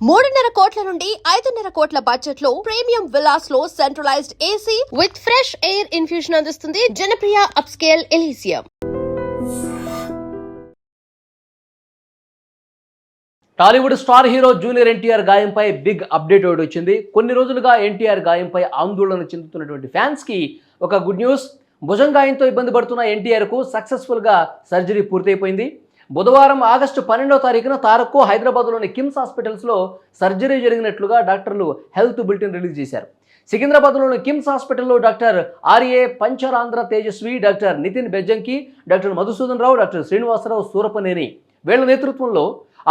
3.5 కోట్ల నుండి 5.5 కోట్ల బడ్జెట్ లో ప్రీమియం విల్లాస్ లో centralised AC with fresh air infusion అందిస్తుంది Janapriya upscale Elysium. Tollywood star hero junior NTR గాయంపై బిగ్ అప్డేట్ ఒకటి వచ్చింది. కొన్ని రోజులుగా ఎన్టీఆర్ గాయంపై ఆందోళన చెందుతున్నటువంటి ఫ్యాన్స్ కి ఒక గుడ్ న్యూస్. భుజం గాయంతో ఇబ్బంది పడుతున్న ఎన్టీఆర్ కు సక్సెస్ఫుల్ గా సర్జరీ పూర్తయిపోయింది. బుధవారం ఆగస్టు 12వ తారీఖున తారక్కు హైదరాబాద్లోని కిమ్స్ హాస్పిటల్స్లో సర్జరీ జరిగినట్లుగా డాక్టర్లు హెల్త్ బులెటిన్ రిలీజ్ చేశారు. సికింద్రాబాద్లోని కిమ్స్ హాస్పిటల్లో doctor RA Pancharandhra Tejaswi, doctor Nitin Bejjanki, doctor Madhusudan Rao, doctor Srinivasarao Surapaneni వీళ్ళ నేతృత్వంలో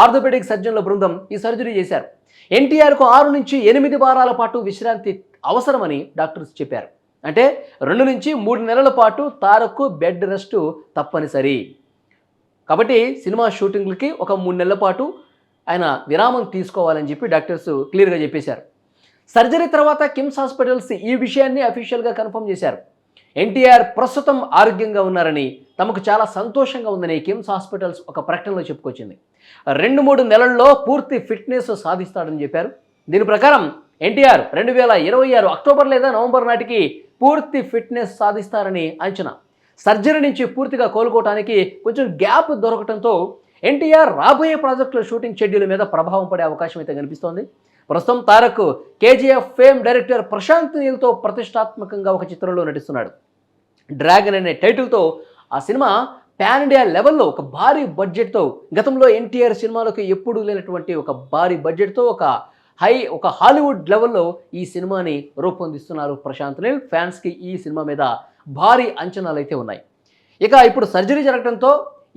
ఆర్థోపెడిక్ సర్జన్ల బృందం ఈ సర్జరీ చేశారు. ఎన్టీఆర్కు 6 నుంచి 8 వారాల పాటు విశ్రాంతి అవసరమని డాక్టర్స్ చెప్పారు. అంటే 2 నుంచి 3 నెలల పాటు తారక్కు బెడ్ రెస్ట్ తప్పనిసరి. కాబట్టి సినిమా షూటింగ్లకి ఒక 3 నెలల పాటు ఆయన విరామం తీసుకోవాలని చెప్పి డాక్టర్స్ క్లియర్గా చెప్పేశారు. సర్జరీ తర్వాత కిమ్స్ హాస్పిటల్స్ ఈ విషయాన్ని అఫీషియల్గా కన్ఫర్మ్ చేశారు. ఎన్టీఆర్ ప్రస్తుతం ఆరోగ్యంగా ఉన్నారని, తమకు చాలా సంతోషంగా ఉందని కిమ్స్ హాస్పిటల్స్ ఒక ప్రకటనలో చెప్పుకొచ్చింది. 2-3 నెలల్లో పూర్తి ఫిట్నెస్ సాధిస్తాడని చెప్పారు. దీని ప్రకారం ఎన్టీఆర్ 2026 అక్టోబర్ లేదా నవంబర్ నాటికి పూర్తి ఫిట్నెస్ సాధిస్తారని అంచనా. సర్జరీ నుంచి పూర్తిగా కోలుకోవడానికి కొంచెం గ్యాప్ దొరకడంతో ఎన్టీఆర్ రాబోయే ప్రాజెక్టుల షూటింగ్ షెడ్యూల్ మీద ప్రభావం పడే అవకాశం అయితే కనిపిస్తోంది. ప్రస్తుతం తారక్ కేజీఎఫ్ ఫేమ్ డైరెక్టర్ ప్రశాంత్ నీల్తో ప్రతిష్టాత్మకంగా ఒక చిత్రంలో నటిస్తున్నాడు. డ్రాగన్ అనే టైటిల్తో ఆ సినిమా పాన్ ఇండియా లెవెల్లో ఒక భారీ బడ్జెట్తో, గతంలో ఎన్టీఆర్ సినిమాలకు ఎప్పుడూ లేనటువంటి ఒక భారీ బడ్జెట్తో ఒక హాలీవుడ్ లెవెల్లో ఈ సినిమాని రూపొందిస్తున్నారు ప్రశాంత్ నీల్. ఫ్యాన్స్కి ఈ సినిమా మీద భారీ అంచనాలు అయితే ఉన్నాయి. ఇక ఇప్పుడు సర్జరీ జరగడంతో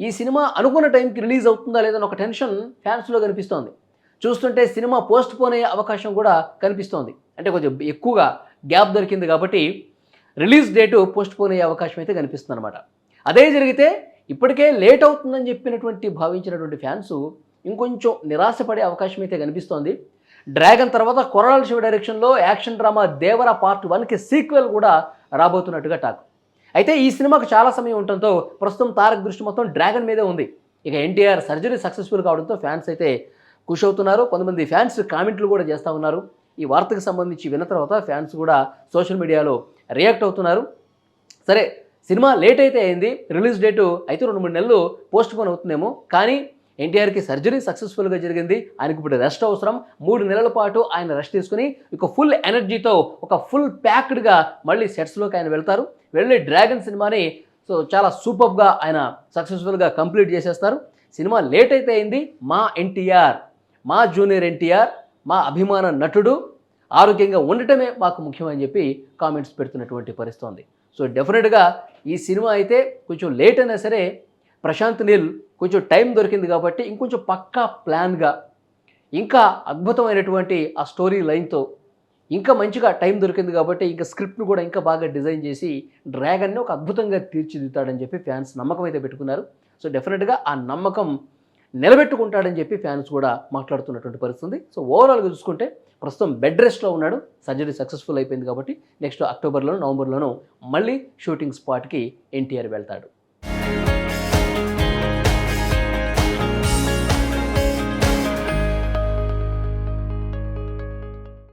ఈ సినిమా అనుకున్న టైంకి రిలీజ్ అవుతుందా లేదని ఒక టెన్షన్ ఫ్యాన్స్లో కనిపిస్తోంది. చూస్తుంటే సినిమా పోస్ట్ పోన్ అయ్యే అవకాశం కూడా కనిపిస్తోంది. అంటే కొంచెం ఎక్కువగా గ్యాప్ దొరికింది కాబట్టి రిలీజ్ డేటు పోస్ట్ పోన్ అయ్యే అవకాశం అయితే కనిపిస్తుంది అనమాట. అదే జరిగితే ఇప్పటికే లేట్ అవుతుందని భావించినటువంటి ఫ్యాన్స్ ఇంకొంచెం నిరాశపడే అవకాశం అయితే కనిపిస్తోంది. డ్రాగన్ తర్వాత కొరటాల శివ డైరెక్షన్లో యాక్షన్ డ్రామా దేవర పార్ట్ 1కి సీక్వెల్ కూడా రాబోతున్నట్టుగా టాక్. అయితే ఈ సినిమాకు చాలా సమయం ఉండటంతో ప్రస్తుతం తారక్ దృష్టి మొత్తం డ్రాగన్ మీదే ఉంది. ఇక ఎన్టీఆర్ సర్జరీ సక్సెస్ఫుల్ కావడంతో ఫ్యాన్స్ అయితే ఖుషి అవుతున్నారు. కొంతమంది ఫ్యాన్స్ కామెంట్లు కూడా చేస్తూ ఉన్నారు. ఈ వార్తకు సంబంధించి విన్న తర్వాత ఫ్యాన్స్ కూడా సోషల్ మీడియాలో రియాక్ట్ అవుతున్నారు. సరే, సినిమా లేట్ అయితే అయింది, రిలీజ్ డేటు అయితే 2-3 నెలలు పోస్ట్ పోన్ అవుతుందేమో, కానీ ఎన్టీఆర్కి సర్జరీ సక్సెస్ఫుల్గా జరిగింది. ఆయనకు ఇప్పుడు రెస్ట్ అవసరం. 3 నెలల పాటు ఆయన రెస్ట్ తీసుకుని ఒక ఫుల్ ఎనర్జీతో ఒక ఫుల్ ప్యాక్డ్గా మళ్ళీ సెట్స్లోకి ఆయన వెళ్తారు. వెళ్ళి డ్రాగన్ సినిమాని చాలా సూపర్గా ఆయన సక్సెస్ఫుల్గా కంప్లీట్ చేసేస్తారు. సినిమా లేట్ అయితే అయింది. మా ఎన్టీఆర్, మా జూనియర్ ఎన్టీఆర్, మా అభిమాన నటుడు ఆరోగ్యంగా ఉండటమే మాకు ముఖ్యమని చెప్పి కామెంట్స్ పెడుతున్నటువంటి పరిస్థితి ఉంది. సో డెఫినెట్గా ఈ సినిమా అయితే కొంచెం లేట్ అయినా సరే ప్రశాంత్ నీల్ కొంచెం టైం దొరికింది కాబట్టి ఇంకొంచెం పక్కా ప్లాన్గా, ఇంకా అద్భుతమైనటువంటి ఆ స్టోరీ లైన్తో ఇంకా మంచిగా టైం దొరికింది కాబట్టి ఇంకా స్క్రిప్ట్ను కూడా ఇంకా బాగా డిజైన్ చేసి డ్రాగన్ని ఒక అద్భుతంగా తీర్చిదిద్దాడని చెప్పి ఫ్యాన్స్ నమ్మకం అయితే పెట్టుకున్నారు. సో డెఫినెట్గా ఆ నమ్మకం నిలబెట్టుకుంటాడని చెప్పి ఫ్యాన్స్ కూడా మాట్లాడుతున్నటువంటి పరిస్థితి. సో ఓవరాల్గా చూసుకుంటే ప్రస్తుతం బెడ్ రెస్ట్లో ఉన్నాడు. సర్జరీ సక్సెస్ఫుల్ అయిపోయింది కాబట్టి నెక్స్ట్ అక్టోబర్లోనూ నవంబర్లోనూ మళ్ళీ షూటింగ్ స్పాట్కి ఎన్టీఆర్ వెళ్తాడు.